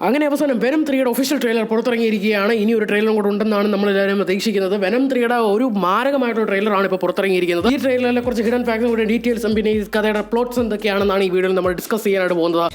അങ്ങനെ അവസാനം venom 3യുടെ official trailer പുറത്തിറങ്ങിയിരിക്കുകയാണ്. ഇനി ഒരു ട്രെയിലറും കൂടെ ഉണ്ടെന്നാണ് നമ്മളെല്ലാവരും പ്രതീക്ഷിക്കുന്നത്. വെനം 3യുടെ ഒരു മാരകമായിട്ടുള്ള ട്രെയിലറാണ് ഇപ്പോൾ പുറത്തിറങ്ങിയിരിക്കുന്നത്. ഈ ട്രെയിലറിലെ കുറച്ച് ഹിഡൻ ഫാക്ട്സും കൂടെ ഡീറ്റെയിൽസും പിന്നെ ഈ കഥയുടെ പ്ലോട്ട്സ് എന്തൊക്കെയാണെന്നാണ് ഈ വീഡിയോയിൽ നമ്മൾ ഡിസ്കസ് ചെയ്യാനായിട്ട് പോകുന്നത്.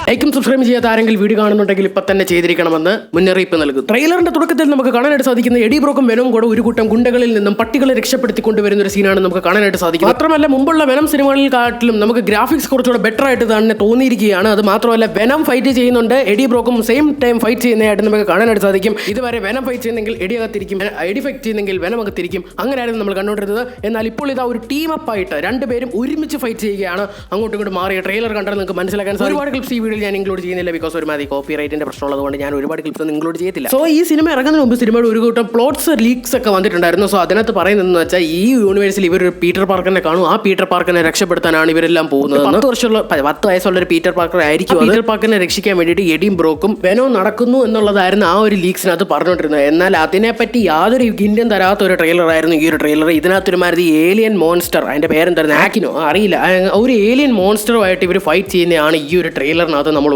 ലൈക്കും സബ്സ്ക്രൈബ് ചെയ്യാത്ത ആരെങ്കിലും വീഡിയോ കാണുന്നുണ്ടെങ്കിൽ ഇപ്പം തന്നെ ചെയ്തിരിക്കണമെന്ന് മുന്നറിയിപ്പ് നൽകും. ട്രെയിലറിന്റെ തുടക്കത്തിൽ നമുക്ക് കാണാനായിട്ട് സാധിക്കുന്ന എഡി ബ്രോക്കും വെനവും കൂടെ ഒരു കൂട്ടം ഗുണ്ടകളിൽ നിന്നും പട്ടികളെ രക്ഷപ്പെടുത്തിക്കൊണ്ടുവരുന്ന ഒരു സീനാണ് നമുക്ക് കാണാനായിട്ട് സാധിക്കുന്നത്. മാത്രമല്ല മുമ്പുള്ള വെനം സിനിമകളിൽ കാട്ടിലും നമുക്ക് ഗ്രാഫിക്സ് കുറച്ചുകൂടെ ബെറ്റർ ആയിട്ട് തന്നെ തോന്നിയിരിക്കുകയാണ്. അത് മാത്രമല്ല വെനം ഫൈറ്റ് ചെയ്യുന്നുണ്ട്, എഡി ബ്രോക്കും സെയിം ടൈം ഫൈറ്റ് ചെയ്യുന്നതായിട്ട് നമുക്ക് കാണാനായിട്ട് സാധിക്കും. ഇതുവരെ വെനം ഫൈറ്റ് ചെയ്യുന്നെങ്കിൽ എഡി അകത്തിരിക്കും, എഡി ഫൈറ്റ് ചെയ്യുന്നെങ്കിൽ വെനം അകത്തിരിക്കും. അങ്ങനെയായിരുന്നു നമ്മൾ കണ്ടുകൊണ്ടിരുന്നത്. എന്നാൽ ഇപ്പോൾ ഇതാ ഒരു ടീം അപ്പ് ആയിട്ട് രണ്ടുപേരും ഒരുമിച്ച് ഫൈറ്റ് ചെയ്യുകയാണ്. അങ്ങോട്ടും ഇങ്ങോട്ട് മാറിയ ട്രെയിലർ കണ്ടാൽ നിങ്ങൾക്ക് മനസ്സിലാക്കാൻ സാധിക്കും. ഒരുപാട് ക്ലിപ്സ് ഈ വീഡിയോയിൽ ഞാൻ ഇൻക്ലൂഡ് ചെയ്യുന്നില്ല, ബിക്കോസ് ഒരുമാതിരി കോപ്പി റൈറ്റിന്റെ പ്രശ്നമുള്ളതുകൊണ്ട് ഞാൻ ഒരുപാട് ക്ലിപ്സ് ഒന്നും ഇൻക്ലൂഡ് ചെയ്തില്ല. സോ ഈ സിനിമ ഇറങ്ങുന്നതിന് മുമ്പ് സിനിമയുടെ ഒരു കൂട്ടം പ്ലോട്ട്സ് ലീക്സ് ഒക്കെ വന്നിട്ടുണ്ടായിരുന്നു. സോ അതിനകത്ത് പറയുന്നതെന്ന് വെച്ചാൽ ഈ യൂണിവേഴ്സിൽ ഇവർ പീറ്റർ പാർക്കറിനെ കാണും, ആ പീറ്റർ പാർക്കറിനെ രക്ഷപ്പെടുത്താനാണ് ഇവരെല്ലാം പോകുന്നത്. 10 വയസ്സുള്ള ഒരു പീറ്റർ പാർക്കർ ആയിരിക്കും. പീറ്റർ പാർക്കറിനെ രക്ഷിക്കാൻ വേണ്ടിയിട്ട് എഡിയും ബ്രോക്കും വെനവും നടക്കുന്നു എന്നുള്ളതായിരുന്നു ആ ഒരു ലീക്സിനകത്ത് പറഞ്ഞുകൊണ്ടിരുന്നത്. എന്നാൽ അതിനെപ്പറ്റി യാതൊരു ഹിന്റും തരാത്ത ഒരു ട്രെയിലർ ആയിരുന്നു ഈ ഒരു ട്രെയിലർ. ഇതിനകത്തൊരു മാതിരി ഏലിയൻ മോൺസ്റ്റർ, അതിന്റെ പേരെന്തായിരുന്നു, ആക്കിനോ അറിയില്ല, ഒരു ഏലിയൻ മോൺസ്റ്ററുമായിട്ട് ഇവർ ഫൈറ്റ് ചെയ്യുന്നതാണ് ഈ ഒരു ട്രെയിലറിനകത്ത് നമ്മൾ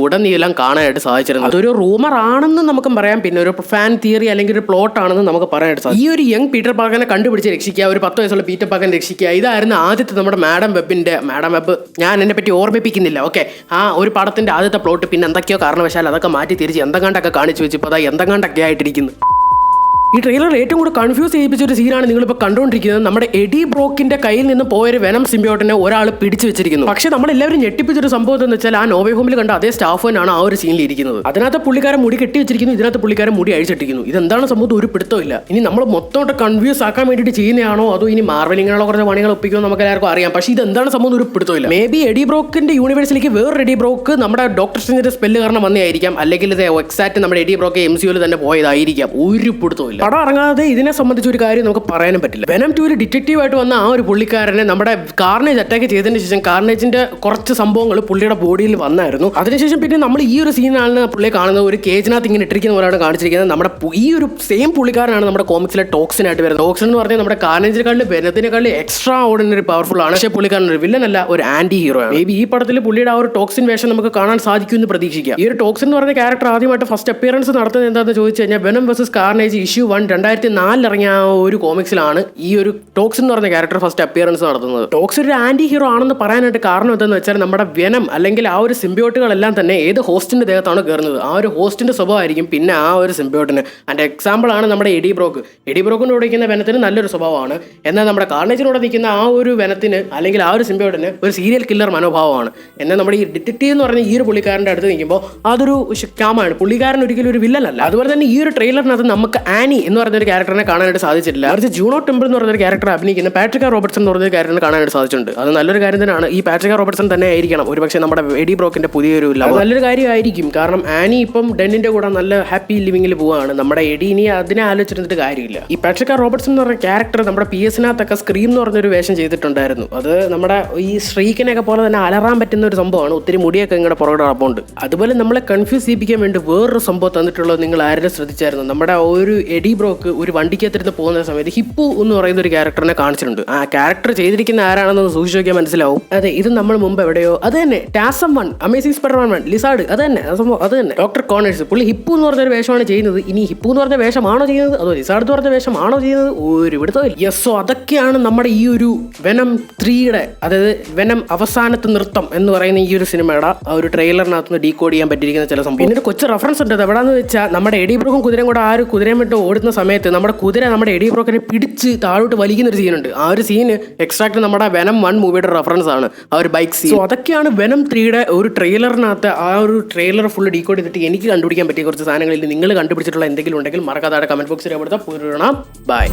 ഉടനീളം കാണാനായിട്ട് സാധിച്ചിരുന്നത്. അതൊരു റൂമർ ആണെന്ന് നമുക്ക് പറയാം, പിന്നെ ഒരു ഫാൻ തിയറി അല്ലെങ്കിൽ ഒരു പ്ലോട്ട് ആണെന്ന് നമുക്ക് പറയാനായിട്ട് സാധിക്കും. ഈ ഒരു യങ് പീറ്റർ പാർക്കറിനെ കണ്ടുപിടിച്ച് രക്ഷിക്കുക, ഒരു 10 വയസ്സുള്ള പീറ്റർ പാർക്കറിനെ രക്ഷിക്കുക, ഇതായിരുന്നു ആദ്യത്തെ നമ്മുടെ മാഡം വെബ്. ഞാൻ എന്നെ പറ്റി ഓർമ്മിപ്പിക്കുന്നില്ല, ഓക്കെ. ആ ഒരു പടത്തിന്റെ ആദ്യത്തെ പ്ലോട്ട് പിന്നെ എന്തൊക്കെയോ കാരണവശാൽ അതൊക്കെ മാറ്റി തിരിച്ച് എന്തെങ്ങാണ്ടൊക്കെ കാണിച്ചു വെച്ചപ്പോൾ അതാ എന്തെങ്ങാണ്ടൊക്കെ ആയിട്ടിരിക്കുന്നു. ഈ ട്രെയിലർ ഏറ്റവും കൂടെ കൺഫ്യൂസ് ചെയ്യിപ്പിച്ച ഒരു സീനാണ് നിങ്ങളിപ്പോൾ കണ്ടുകൊണ്ടിരിക്കുന്നത്. നമ്മുടെ എഡി ബ്രോക്കിന്റെ കയ്യിൽ നിന്ന് പോയൊരു വെനം സിംബിയോട്ടിനെ ഒരാൾ പിടിച്ചു വെച്ചിരിക്കുന്നു. പക്ഷേ നമ്മളെല്ലാവരും ഞെട്ടിപ്പിച്ചൊരു സംഭവം എന്ന് വെച്ചാൽ ആ നോവേ ഹോമിൽ കണ്ട അതേ സ്റ്റാഫ് തന്നെയാണ് ആ ഒരു സീനിൽ ഇരിക്കുന്നത്. അതിനകത്ത് പുള്ളിക്കാരൻ മുടി കെട്ടി വെച്ചിരിക്കുന്നു, ഇതിനകത്ത് പുള്ളിക്കാരൻ മുടി അഴിച്ചിട്ടിരിക്കുന്നു. ഇതെന്താണ് സംഭവം, ഒരു പിടുത്തമില്ല. ഇനി നമ്മൾ മൊത്തം കൺഫ്യൂസ് ആക്കാൻ വേണ്ടിയിട്ട് ചെയ്യുന്നതാണോ അതോ ഇനി മാർവലിങ്ങനെയുള്ള കുറച്ച് പണികൾ ഒപ്പിക്കുമെന്ന് നമുക്ക് എല്ലാവർക്കും അറിയാം. പക്ഷേ ഇതെന്താണ് സംഭവം ഒരു പിടുത്തമില്ല. മേ ബി എഡി ബ്രോക്കിന്റെ യൂണിവേഴ്സിലേക്ക് വേറൊരു എഡി ബ്രോക്ക് നമ്മുടെ ഡോക്ടർ സ്ട്രേഞ്ചിന്റെ സ്പെല്ല് കാരണം വന്നതായിരിക്കാം, അല്ലെങ്കിൽ ഇത് എക്സാക്ട് നമ്മുടെ എഡി ബ്രോക്ക് MCUവിൽ തന്നെ പോയതായിരിക്കാം. ഒരു പിടുത്തമില്ല. പടം ഇറങ്ങാതെ ഇതിനെ സംബന്ധിച്ച് ഒരു കാര്യം നമുക്ക് പറയാനും പറ്റില്ല. വെനം 2 ഡിറ്റക്റ്റീവ് ആയിട്ട് വന്ന ആ ഒരു പുള്ളിക്കാരനെ നമ്മുടെ കാർണേജ് അറ്റാക്ക് ചെയ്തതിന് ശേഷം കാർണേജിന്റെ കുറച്ച് സംഭവങ്ങൾ പുള്ളിയുടെ ബോഡിയിൽ വന്നായിരുന്നു. അതിനുശേഷം പിന്നെ നമ്മൾ ഈ ഒരു സീനാണ് പുള്ളിയെ കാണുന്നത്, ഒരു കേജിനകത്ത് ഇങ്ങനെ ഇട്ടിരിക്കുന്ന പോലെയാണ് കാണിച്ചിരിക്കുന്നത്. നമ്മുടെ ഈ ഒരു സെയിം പുള്ളിക്കാരനാണ് നമ്മുടെ കോമിക്സിലെ ടോക്സിൻ ആയിട്ട് വരുന്നത്. ടോക്സിൻ എന്ന് പറഞ്ഞാൽ നമ്മുടെ കാർണേജിനെക്കാളും വെനത്തിനെക്കാളും എക്സ്ട്രാ ഓർഡിനറി പവർഫുൾ ആണ്. പക്ഷേ പുള്ളിക്കാരൻ ഒരു വില്ലൻ അല്ല, ഒരു ആന്റി ഹീറോ ആണ്. മേ ബി ഈ പടത്തിൽ പുള്ളിയുടെ ആ ഒരു ടോക്സിൻ വേഷം നമുക്ക് കാണാൻ സാധിക്കുമെന്ന് പ്രതീക്ഷിക്കാം. ഈ ഒരു ടോക്സിൻ എന്ന് പറഞ്ഞ ക്യാരക്ടർ ആദ്യമായിട്ട് ഫസ്റ്റ് അപ്പിയറൻസ് നടത്തുന്നത് എന്താണെന്ന് ചോദിച്ചു കഴിഞ്ഞാൽ വെനം വേഴ്സസ് കാർണേജ് ഇഷ്യൂ 1 2004 ഇറങ്ങിയ ആ ഒരു കോമിക്സിലാണ് ഈ ഒരു ടോക്സിൻ എന്ന് പറഞ്ഞ ക്യാരക്ടർ ഫസ്റ്റ് അപ്പിയറൻസ് നടത്തുന്നത്. ടോക്സിൻ ഒരു ആന്റി ഹീറോ ആണെന്ന് പറയാനായിട്ട് കാരണം എന്താണെന്ന് വെച്ചാൽ നമ്മുടെ വെനം അല്ലെങ്കിൽ ആ ഒരു സിംബിയോട്ടുകളെല്ലാം തന്നെ ഏത് ഹോസ്റ്റിന്റെ ദേഹത്താണ് കയറുന്നത്, ആ ഒരു ഹോസ്റ്റിന്റെ സ്വഭാവമായിരിക്കും പിന്നെ ആ ഒരു സിംബിയോട്ടിന്. അതിന്റെ എക്സാമ്പിൾ ആണ് നമ്മുടെ എഡി ബ്രോക്ക്. എഡി ബ്രോക്കിനോട് നിൽക്കുന്ന വെനത്തിന് നല്ലൊരു സ്വഭാവമാണ്, എന്നാൽ നമ്മുടെ കാർണേജിനോട് നിൽക്കുന്ന ആ ഒരു വെനത്തിന് അല്ലെങ്കിൽ ആ ഒരു സിംബിയോട്ടിന് ഒരു സീരിയൽ കില്ലർ മനോഭാവമാണ്. എന്നാൽ നമ്മുടെ ഈ ഡിറ്റക്റ്റീവ് എന്ന് പറഞ്ഞ ഈ ഒരു പുള്ളിക്കാരൻ്റെ അടുത്ത് നിൽക്കുമ്പോൾ അതൊരു ക്യാമാണ്. പുള്ളിക്കാരൻ ഒരിക്കലും ഒരു വില്ലനല്ല. അതുപോലെ തന്നെ ഈ ഒരു ട്രെയിലറിനകത്ത് നമുക്ക് ആനി എന്ന് പറഞ്ഞ ഒരു ക്യാരക്ടറിനെ കാണാനായിട്ട് സാധിച്ചിട്ടില്ല. മറിച്ച് ജൂണോ ടെമ്പിൾ എന്ന് പറഞ്ഞൊരു ക്യാരക്ടർ അഭിനയിക്കുന്ന പാട്രിക്ക റോബർട്ട്സൺ എന്ന് പറഞ്ഞൊരു ക്യാരക്ടറിനെ കാണാനായിട്ട് സാധിച്ചിട്ടുണ്ട്. അത് നല്ലൊരു കാര്യം തന്നെയാണ്. ഈ പാട്രിക്ക റോബർട്ട്സൺ തന്നെ ആയിരിക്കണം ഒരുപക്ഷെ നമ്മുടെ എഡി ബ്രോക്കിന്റെ പുതിയൊരു നല്ലൊരു കാര്യമായിരിക്കും. കാരണം ആനി ഇപ്പം ഡെന്നിന്റെ കൂടെ നല്ല ഹാപ്പി ലിവിംഗിൽ പോവാണ്. നമ്മുടെ എഡി ഇനി അതിനെ ആലോചിച്ചിരുന്നിട്ട് കാര്യമില്ല. ഈ പാട്രിക്ക റോബർട്ട്സൺ എന്ന് പറഞ്ഞ ക്യാരക്ടർ നമ്മുടെ PS-നകത്തൊക്കെ സ്ക്രീം എന്ന് പറഞ്ഞൊരു വേഷം ചെയ്തിട്ടുണ്ടായിരുന്നു. അത് നമ്മുടെ ഈ ശ്രീക്കിനെയൊക്കെ പോലെ തന്നെ അലറാൻ പറ്റുന്ന ഒരു സംഭവമാണ്. ഒത്തിരി മുടിയൊക്കെ ഇങ്ങനെ പുറകെ അപ്പുണ്ട്. അതുപോലെ നമ്മളെ കൺഫ്യൂസ് ചെയ്യിപ്പിക്കാൻ വേണ്ടി വേറൊരു സംഭവം തന്നിട്ടുള്ളത് നിങ്ങൾ ആരും ശ്രദ്ധിച്ചായിരുന്നു. നമ്മുടെ ഒരു എഡി ബ്രോക്ക് ഒരു വണ്ടിക്കകത്തിരുന്ന് പോകുന്ന സമയത്ത് ഹിപ്പു എന്ന് പറയുന്ന ഒരു ക്യാരക്ടറിനെ കാണിച്ചിട്ടുണ്ട്. ആ ക്യാരക്ടർ ചെയ്തിരിക്കുന്ന ആരാണെന്ന് സൂക്ഷിച്ച് നോക്കിയാൽ മനസ്സിലാവും. അതെ, ഇത് നമ്മൾ മുമ്പ് എവിടെയോ അത് തന്നെ ടാസം 1 അമേസിംഗ് സ്പൈഡർമാൻ 1 ലിസാർഡ് അത് തന്നെ സംഭവം അത് തന്നെ. ഡോക്ടർ കോണേഴ്സ് പുള്ളി ഹിപ്പു എന്ന് പറഞ്ഞൊരു വേഷമാണ് ചെയ്യുന്നത്. ഇനി ഹിപ്പു എന്ന് പറഞ്ഞ വേഷമാണോ ചെയ്യുന്നത് അതോ ലിസാർഡ് എന്ന് പറഞ്ഞ വേഷമാണോ ചെയ്യുന്നത് ഒരു പിടുത്തമില്ല. യെസ്, അതൊക്കെയാണ് നമ്മുടെ ഈ ഒരു വെനം 3യുടെ അതായത് വെനം അവസാനത്തെ നൃത്തം എന്ന് പറയുന്ന ഈ ഒരു സിനിമയുടെ ആ ഒരു ട്രെയിലറിനകത്ത് ഡീകോഡ് ചെയ്യാൻ പറ്റിയിരിക്കുന്ന ചില സംഭവം. പിന്നെ ഒരു കൊച്ചു റെഫറൻസ് ഉണ്ട്. എവിടെയാന്ന് വെച്ചാൽ നമ്മുടെ എഡി ബ്രോക്കും കുതിരയും കൂടെ ആ ഒരു കുതിരയും വിട്ട് ഓടുന്ന സമയത്ത് നമ്മുടെ കുതിര നമ്മുടെ എഡി ബ്രോക്കിനെ പിടിച്ച് താഴോട്ട് വലിക്കുന്ന ഒരു സീനുണ്ട്. ആ ഒരു സീന് എക്സ്ട്രാക്ട് നമ്മുടെ വെനം 1 മൂവിയുടെ റെഫറൻസ് ആണ്, ആ ഒരു ബൈക്ക് സീൻ. സോ അതൊക്കെയാണ് വെനം 3യുടെ ഒരു ട്രെയിലറിനകത്ത് ആ ഒരു ട്രെയിലർ ഫുള്ള് ഡീകോഡ് ചെയ്തിട്ട് എനിക്ക് കണ്ടുപിടിക്കാൻ പറ്റിയ കുറച്ച് സാധനങ്ങളിൽ നിങ്ങൾ കണ്ടുപിടിച്ചിട്ടുള്ള എന്തെങ്കിലും ഉണ്ടെങ്കിൽ മറക്കാതെ കമന്റ് ബോക്സിൽ രേഖപ്പെടുത്താം. ബൈ.